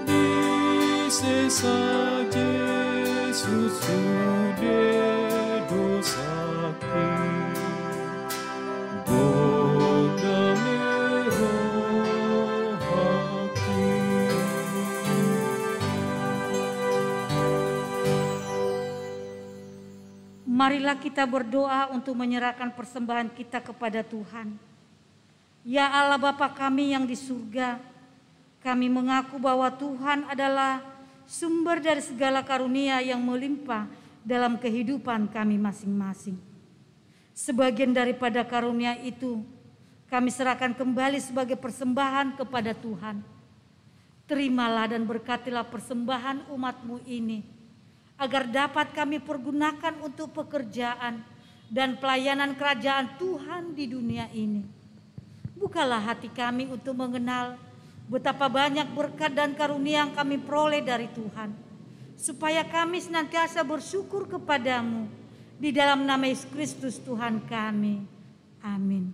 Di sesa Yesus sudah dosaku, godam roh hati. Marilah kita berdoa untuk menyerahkan persembahan kita kepada Tuhan. Ya Allah Bapa kami yang di surga, kami mengaku bahwa Tuhan adalah sumber dari segala karunia yang melimpah dalam kehidupan kami masing-masing. Sebagian daripada karunia itu kami serahkan kembali sebagai persembahan kepada Tuhan. Terimalah dan berkatilah persembahan umat-Mu ini, agar dapat kami pergunakan untuk pekerjaan dan pelayanan kerajaan Tuhan di dunia ini. Bukalah hati kami untuk mengenal betapa banyak berkat dan karunia yang kami peroleh dari Tuhan, supaya kami senantiasa bersyukur kepadamu di dalam nama Yesus Kristus Tuhan kami. Amin.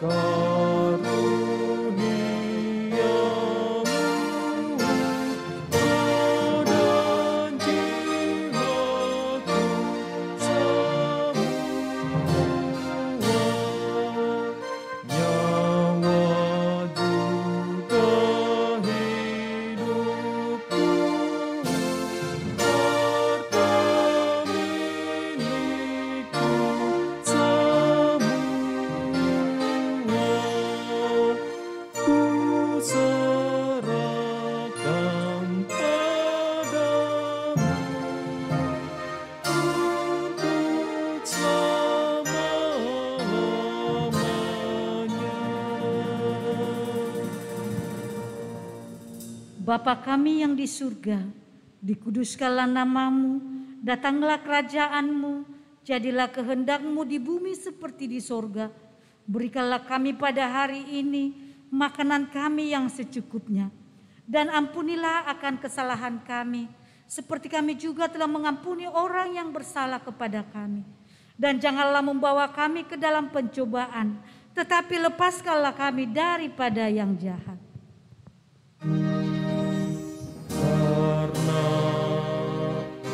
Tuhan Bapa kami yang di surga, dikuduskanlah namamu, datanglah kerajaan-Mu, jadilah kehendak-Mu di bumi seperti di sorga. Berikanlah kami pada hari ini makanan kami yang secukupnya, dan ampunilah akan kesalahan kami, seperti kami juga telah mengampuni orang yang bersalah kepada kami. Dan janganlah membawa kami ke dalam pencobaan, tetapi lepaskanlah kami daripada yang jahat.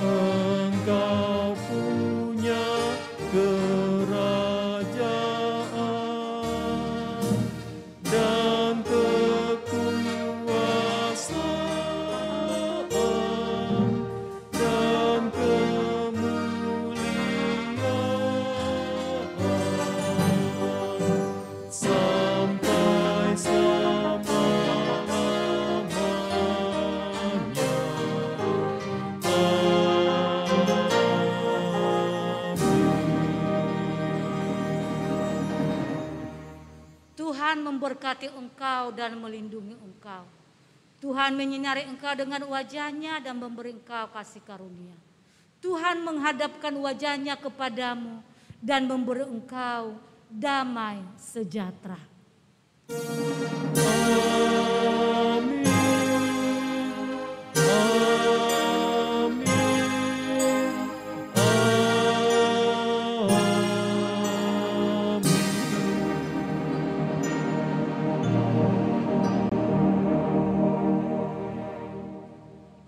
Engkau punya kerajaan dan kekuasaan dan kemuliaan sampai Tuhan memberkati engkau dan melindungi engkau. Tuhan menyinari engkau dengan wajah-Nya dan memberi engkau kasih karunia. Tuhan menghadapkan wajah-Nya kepadamu dan memberi engkau damai sejahtera.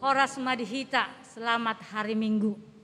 Horas Madhita, selamat hari Minggu.